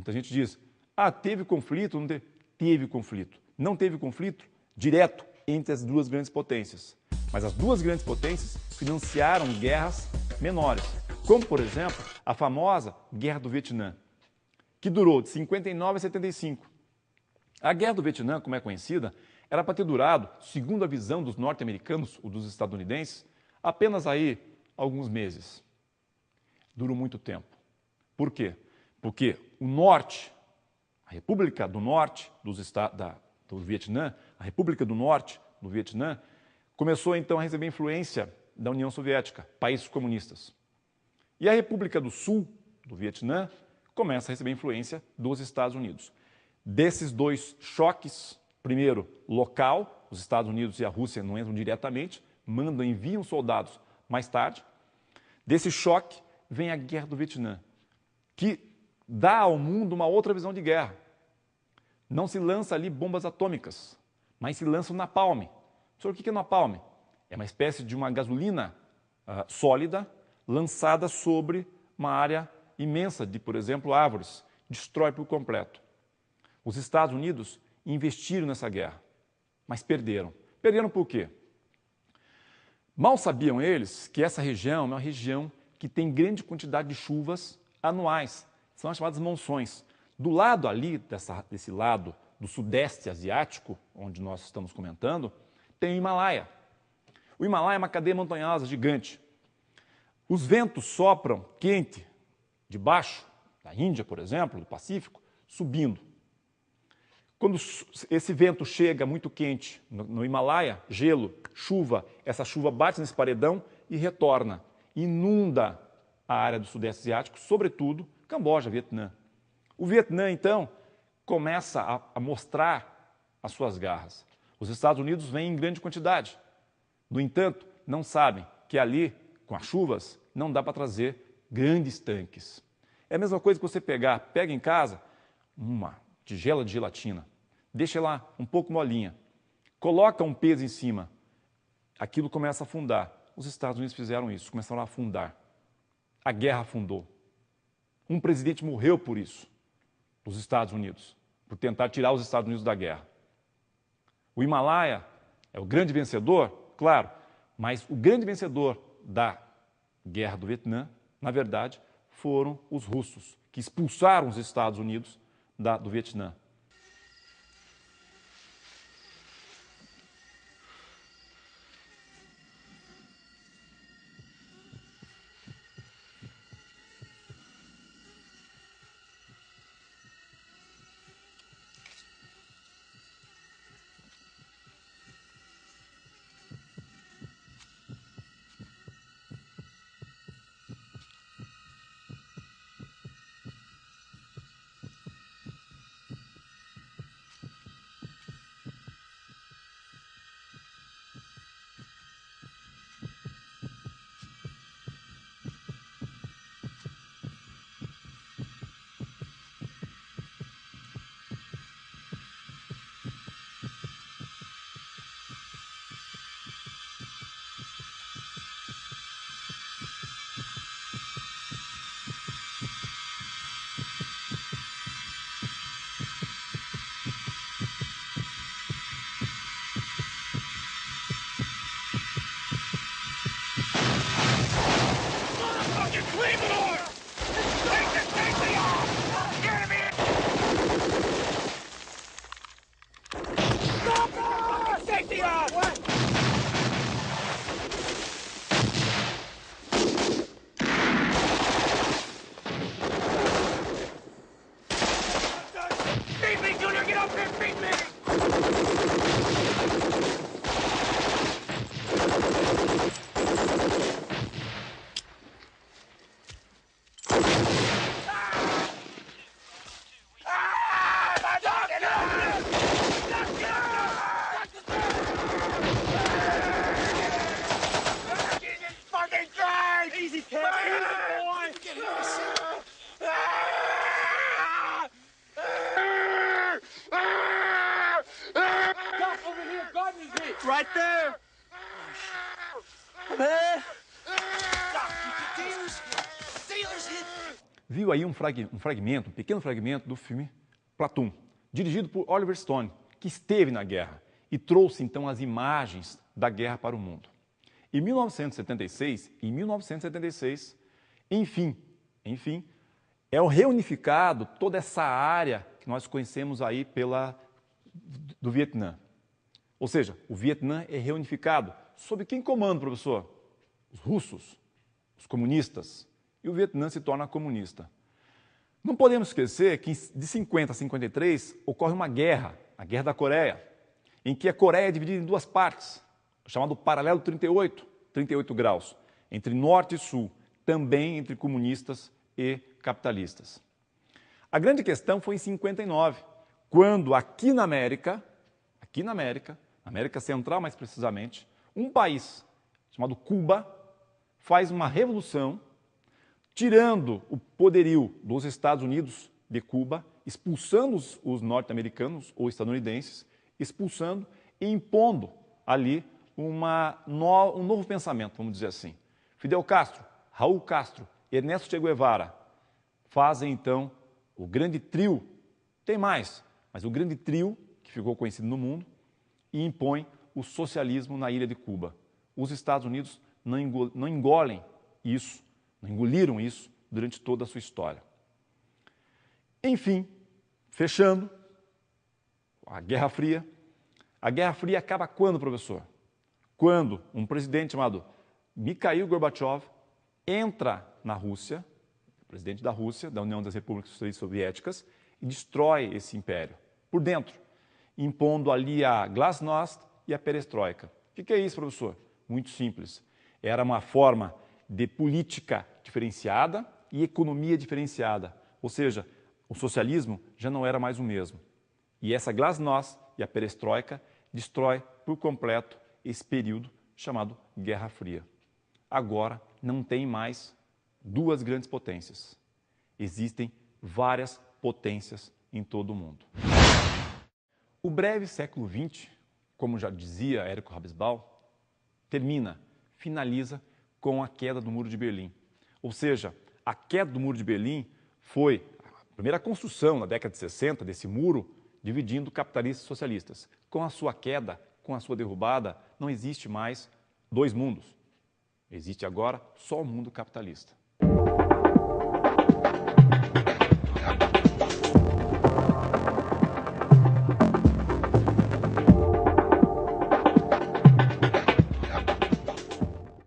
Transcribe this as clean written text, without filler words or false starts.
Muita gente diz, ah, teve conflito? Não teve? Teve conflito. Não teve conflito direto entre as duas grandes potências. Mas as duas grandes potências financiaram guerras menores, como, por exemplo, a famosa Guerra do Vietnã, que durou de 59 a 75. A Guerra do Vietnã, como é conhecida, era para ter durado, segundo a visão dos norte-americanos ou dos estadunidenses, apenas aí alguns meses. Durou muito tempo. Por quê? Porque o norte, a República do Norte do Vietnã, a República do Norte do Vietnã, começou então a receber influência da União Soviética, países comunistas. E a República do Sul do Vietnã começa a receber influência dos Estados Unidos. Desses dois choques, primeiro local, os Estados Unidos e a Rússia não entram diretamente, enviam soldados mais tarde. Desse choque vem a Guerra do Vietnã, que dá ao mundo uma outra visão de guerra. Não se lança ali bombas atômicas, mas se lança o napalm. Professor, o que é napalm? É uma espécie de uma gasolina sólida lançada sobre uma área imensa de, por exemplo, árvores. Destrói por completo. Os Estados Unidos investiram nessa guerra, mas perderam. Perderam por quê? Mal sabiam eles que essa região é uma região que tem grande quantidade de chuvas anuais. São as chamadas monções. Do lado ali, desse lado do sudeste asiático, onde nós estamos comentando, tem o Himalaia. O Himalaia é uma cadeia montanhosa gigante. Os ventos sopram quente de baixo, da Índia, por exemplo, do Pacífico, subindo. Quando esse vento chega muito quente no Himalaia, gelo, chuva, essa chuva bate nesse paredão e retorna, inunda a área do Sudeste Asiático, sobretudo Camboja, Vietnã. O Vietnã, então, começa a mostrar as suas garras. Os Estados Unidos vêm em grande quantidade. No entanto, não sabem que ali, com as chuvas, não dá para trazer grandes tanques. É a mesma coisa que você pega em casa uma tigela de gelatina, deixa lá um pouco molinha, coloca um peso em cima, aquilo começa a afundar. Os Estados Unidos fizeram isso, começaram a afundar. A guerra afundou. Um presidente morreu por isso, dos Estados Unidos, por tentar tirar os Estados Unidos da guerra. O Himalaia é o grande vencedor, claro, mas o grande vencedor da Guerra do Vietnã, na verdade, foram os russos, que expulsaram os Estados Unidos do Vietnã. Right there. viu aí um pequeno fragmento do filme Platoon, dirigido por Oliver Stone, que esteve na guerra e trouxe então as imagens da guerra para o mundo. Em 1976, enfim, é reunificado toda essa área que nós conhecemos aí do Vietnã. Ou seja, o Vietnã é reunificado. Sob quem comanda, professor? Os russos, os comunistas. E o Vietnã se torna comunista. Não podemos esquecer que de 50 a 53 ocorre uma guerra, a Guerra da Coreia, em que a Coreia é dividida em duas partes, chamado Paralelo 38 graus, entre norte e sul, também entre comunistas e capitalistas. A grande questão foi em 59, quando aqui na América, América Central mais precisamente, um país chamado Cuba faz uma revolução, tirando o poderio dos Estados Unidos de Cuba, expulsando os norte-americanos ou estadunidenses, expulsando e impondo ali um novo pensamento, vamos dizer assim. Fidel Castro, Raul Castro e Ernesto Che Guevara fazem então o grande trio, tem mais, mas o grande trio que ficou conhecido no mundo e impõe o socialismo na ilha de Cuba. Os Estados Unidos não engolem isso, não engoliram isso durante toda a sua história. Enfim, fechando, a Guerra Fria. A Guerra Fria acaba quando, professor? Quando um presidente chamado Mikhail Gorbachev entra na Rússia, presidente da Rússia, da União das Repúblicas Socialistas Soviéticas, e destrói esse império por dentro, impondo ali a Glasnost e a Perestroika. O que é isso, professor? Muito simples. Era uma forma de política diferenciada e economia diferenciada, ou seja, o socialismo já não era mais o mesmo. E essa Glasnost e a Perestroika destrói por completo esse período chamado Guerra Fria. Agora não tem mais duas grandes potências. Existem várias potências em todo o mundo. O breve século XX, como já dizia Érico Hobsbawm, finaliza com a queda do Muro de Berlim. Ou seja, a queda do Muro de Berlim foi a primeira construção na década de 60 desse muro dividindo capitalistas e socialistas. Com a sua queda, com a sua derrubada, não existe mais dois mundos. Existe agora só o mundo capitalista.